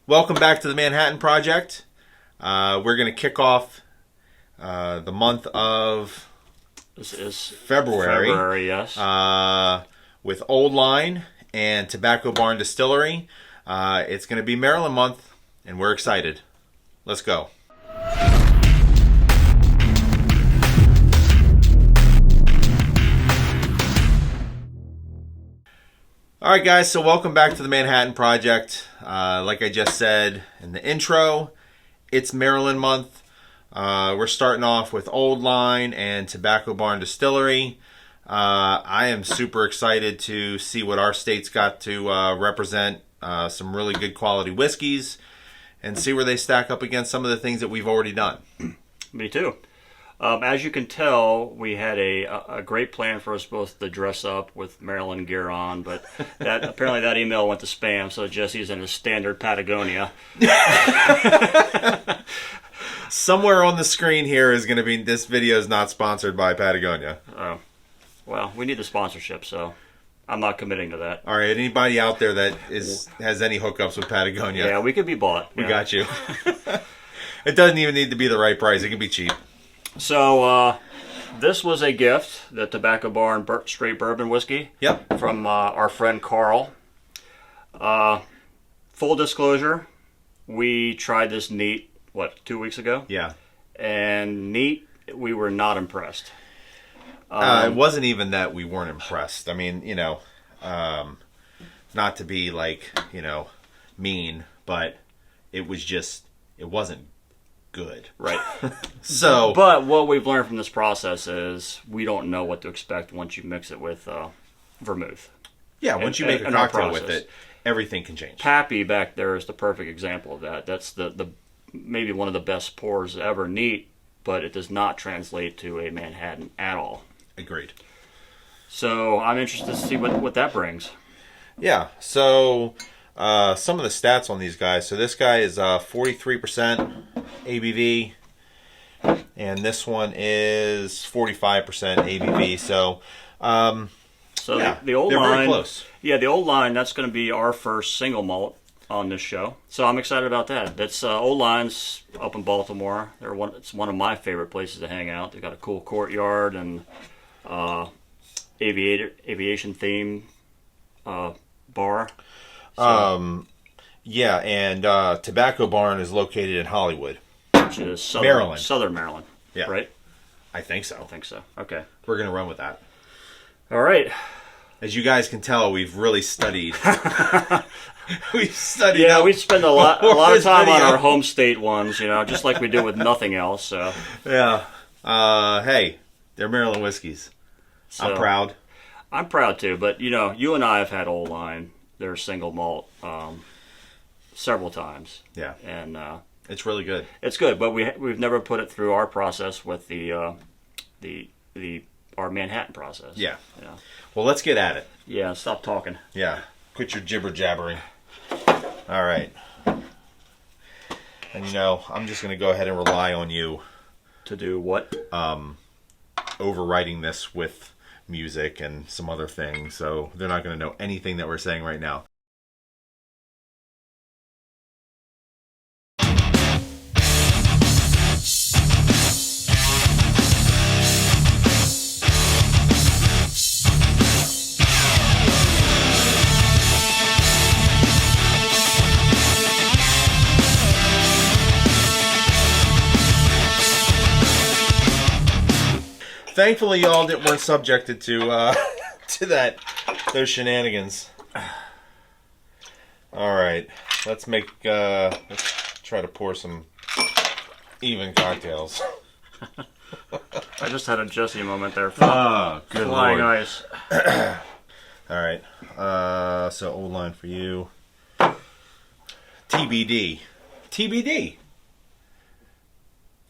Welcome back to the Manhattan Project. We're going to kick off the month of This is February. February, yes. With Old Line and Tobacco Barn Distillery. It's going to be Maryland month, and we're excited. Let's go. All right, guys, so welcome back to the Manhattan Project. Like I just said in the intro, it's Maryland month. We're starting off with Old Line and Tobacco Barn Distillery. I am super excited to see what our state's got to represent some really good quality whiskeys and see where they stack up against some of the things that we've already done. Me too. As you can tell, we had a great plan for us both to dress up with Maryland gear on, but apparently that email went to spam, so Jesse's in his standard Patagonia. Somewhere on the screen here is going to be, this video is not sponsored by Patagonia. Oh, well, we need the sponsorship, so I'm not committing to that. All right, anybody out there that has any hookups with Patagonia? Yeah, we could be bought. We got you. It doesn't even need to be the right price. It can be cheap. So, this was a gift, the Tobacco Barn Straight Bourbon Whiskey. Yep. From our friend Carl. Full disclosure, we tried this neat, 2 weeks ago? Yeah. And neat, we were not impressed. It wasn't even that we weren't impressed. I mean, not to be mean, but it wasn't good. Right. But what we've learned from this process is we don't know what to expect once you mix it with vermouth. Yeah, once you make a cocktail with it, everything can change. Pappy back there is the perfect example of that. That's the maybe one of the best pours ever. Neat, but it does not translate to a Manhattan at all. Agreed. So I'm interested to see what that brings. Yeah, so some of the stats on these guys. So this guy is 43% ABV, and this one is 45% ABV. So, the old they're line, very close. Yeah, the old line. That's going to be our first single malt on this show. So I'm excited about that. That's Old Line's up in Baltimore. It's one of my favorite places to hang out. They've got a cool courtyard and aviation theme bar. So, yeah, and Tobacco Barn is located in Hollywood, which is Southern Maryland. Yeah, right. I think so. Okay, we're gonna run with that. All right. As you guys can tell, we've really studied. We've studied. Yeah, we spend a lot of time on our home state ones, just like we do with nothing else. So yeah. Hey, they're Maryland whiskeys. So, I'm proud. I'm proud too, but you and I have had Old Line, their single malt, several times. Yeah, and it's really good. It's good, but we've never put it through our process with our Manhattan process. Yeah. Well, let's get at it. Yeah, stop talking. Yeah, quit your jibber jabbering. All right. And I'm just going to go ahead and rely on you to do what? Overwriting this with music and some other things, so they're not going to know anything that we're saying right now. Thankfully, y'all weren't subjected to those shenanigans. All right, let's try to pour some even cocktails. I just had a Jesse moment there. Good Flying Lord. ice. All right, so Old Line for you. TBD.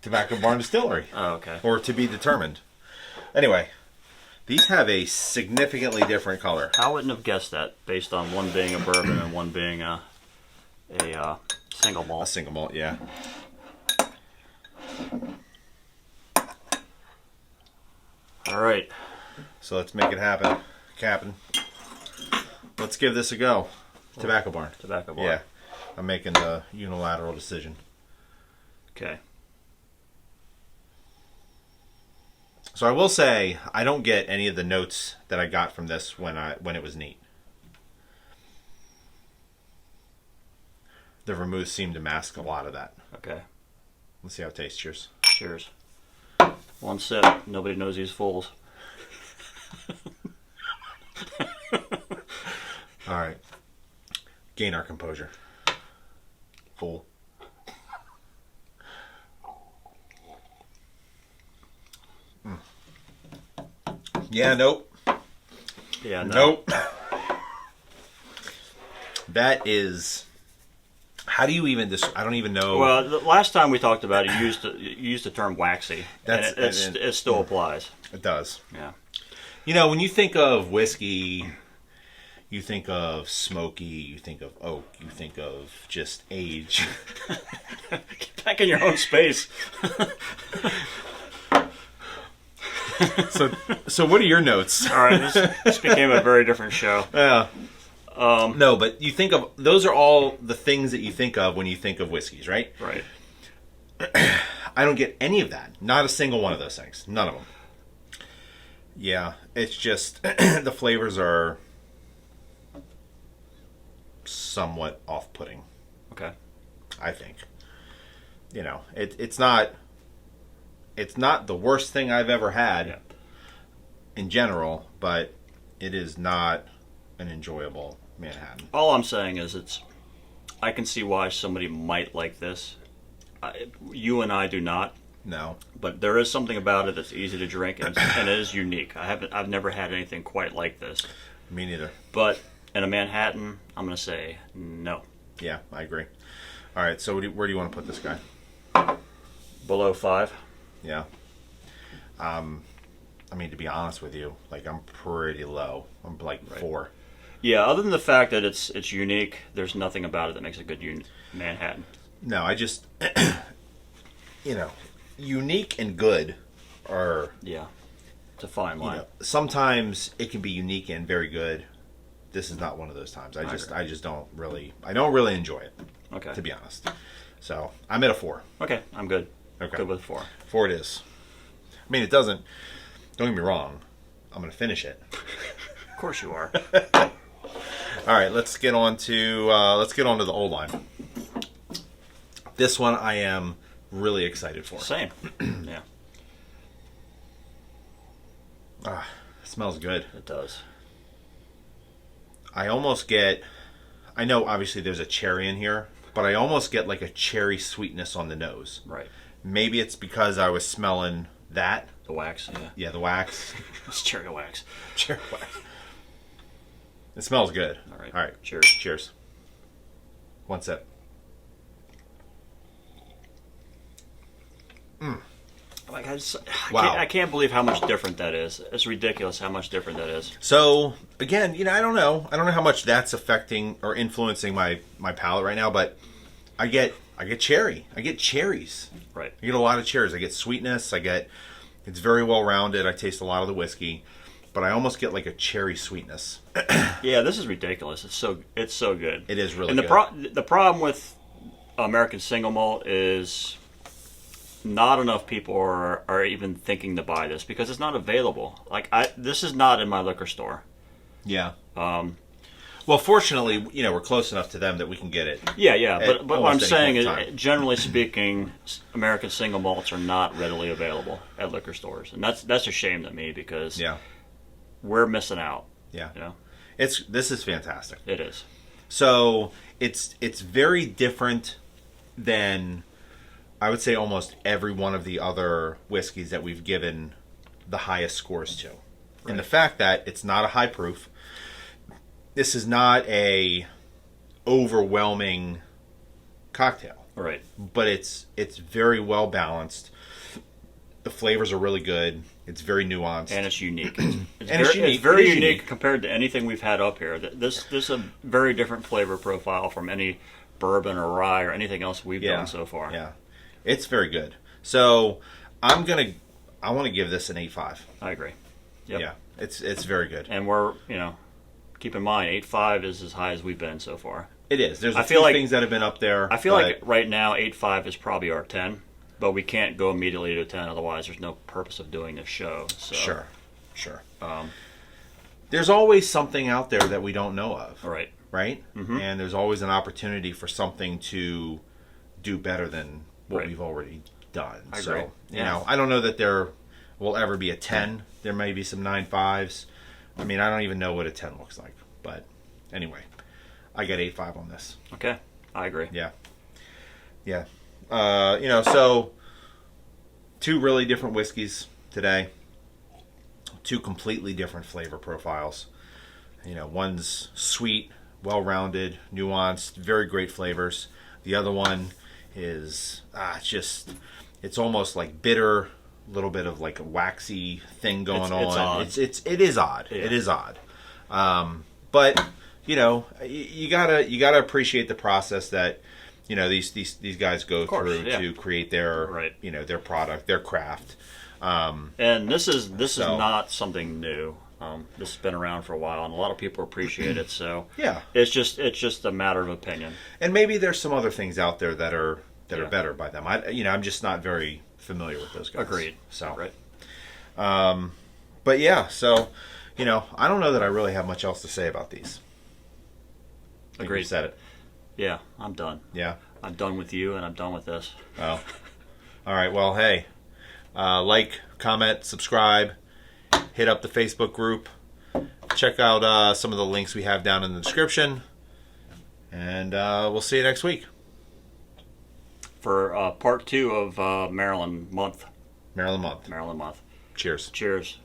Tobacco Barn Distillery. Oh, okay. Or to be determined. Anyway, these have a significantly different color. I wouldn't have guessed that based on one being a bourbon and one being a single malt. A single malt, yeah. All right. So let's make it happen. Captain. Let's give this a go. Tobacco Barn. Tobacco Barn. Yeah. I'm making the unilateral decision. Okay. So I will say I don't get any of the notes that I got from this when it was neat. The vermouth seemed to mask a lot of that. Okay. Let's see how it tastes. Cheers. Cheers. One sip. Nobody knows these fools. All right. Gain our composure. Fool. Yeah, nope. Yeah, no. Nope. That is... How do you even... I don't even know... Well, the last time we talked about it, you used the term waxy. That's, and it still applies. It does. Yeah. You know, when you think of whiskey, you think of smoky, you think of oak, you think of just age. Get back in your own space. So what are your notes? All right, this became a very different show. Yeah. No, but you think of... Those are all the things that you think of when you think of whiskeys, right? Right. I don't get any of that. Not a single one of those things. None of them. Yeah, it's just... the flavors are somewhat off-putting, Okay. I think. You know, it's not the worst thing I've ever had in general, but it is not an enjoyable Manhattan. All I'm saying is I can see why somebody might like this. You and I do not, No. but there is something about it that's easy to drink and it is unique. I've never had anything quite like this. Me neither. But in a Manhattan, I'm going to say no. Yeah, I agree. All right, so where do you want to put this guy? Below 5. Yeah. I mean, to be honest with you, like, I'm pretty low. I'm like 4. Yeah, other than the fact that it's unique, there's nothing about it that makes a good Manhattan. No, I just, you know, unique and good are... Yeah, it's a fine line. You know, sometimes it can be unique and very good. This is not one of those times. I just don't really enjoy it. Okay. To be honest. So, I'm at a 4. Okay, I'm good. Okay. Good with 4. 4 it is. I mean, it doesn't... Don't get me wrong. I'm going to finish it. Of course you are. All right, let's get on to the old line. This one I am really excited for. Same. Yeah. It smells good. It does. I almost get... I know, obviously, there's a cherry in here, but I almost get like a cherry sweetness on the nose. Right. Maybe it's because I was smelling that. The wax, yeah. Yeah, the wax. It's cherry wax. Cherry wax. It smells good. All right. All right. Cheers. Cheers. One sip. Like Wow. I can't believe how much different that is. It's ridiculous how much different that is. So, again, you know, I don't know how much that's affecting or influencing my palate right now, but I get cherry. I get cherries. Right. I get a lot of cherries. I get sweetness. It's very well rounded. I taste a lot of the whiskey, but I almost get like a cherry sweetness. Yeah, this is ridiculous. It's so good. It is really and good. The problem with American single malt is not enough people are even thinking to buy this because it's not available. Like this is not in my liquor store. Yeah. Well, fortunately, you know, we're close enough to them that we can get it. Yeah. But what I'm saying is, time. generally speaking, American single malts are not readily available at liquor stores, and that's a shame to me because we're missing out. Yeah. You know? This is fantastic. It is. So it's very different than, I would say, almost every one of the other whiskeys that we've given the highest scores to. Right. And the fact that it's not a high proof. This is not a overwhelming cocktail. Right. But it's very well balanced. The flavors are really good. It's very nuanced. And it's unique. It's very unique compared to anything we've had up here. This is a very different flavor profile from any bourbon or rye or anything else we've done so far. Yeah. It's very good. So I want to give this an 8.5. I agree. Yep. Yeah. It's very good. And we're, keep in mind, 8.5 is as high as we've been so far. It is. There's I a feel few like- things that have been up there. I feel but- like right now 8.5 is probably our 10, but we can't go immediately to 10. Otherwise, there's no purpose of doing this show. So, Sure. Um, There's always something out there that we don't know of, all right. right? Mm-hmm. And there's always an opportunity for something to do better than what Right. we've already done. I so, agree. you Yeah. know, I don't know that there will ever be a 10. There may be some 9.5s. I mean, I don't even know what a 10 looks like. But anyway, I got 8.5 on this. Okay. I agree. Yeah. You know, so 2 really different whiskeys today. 2 completely different flavor profiles. You know, one's sweet, well-rounded, nuanced, very great flavors. The other one is it's almost like bitter, a little bit of like a waxy thing going on. It's odd. It is odd. Yeah. It is odd. But you know, you gotta appreciate the process that you know these guys go course, through yeah. to create their Right. you know their product, their craft. And this is So- not something new. This has been around for a while, and a lot of people appreciate it. So Yeah. it's just a matter of opinion. And maybe there's some other things out there that are Yeah. better by them. I'm just not very familiar with those guys. Agreed. So, Right. but yeah, so you know, I don't know that I really have much else to say about these. I think you Agreed. said it. Yeah, I'm done. Yeah. I'm done with you, and I'm done with this. Oh. All right. Well, hey, like, comment, subscribe, hit up the Facebook group, check out some of the links we have down in the description, and we'll see you next week. For part 2 of Maryland month. Maryland month. Maryland month. Cheers. Cheers.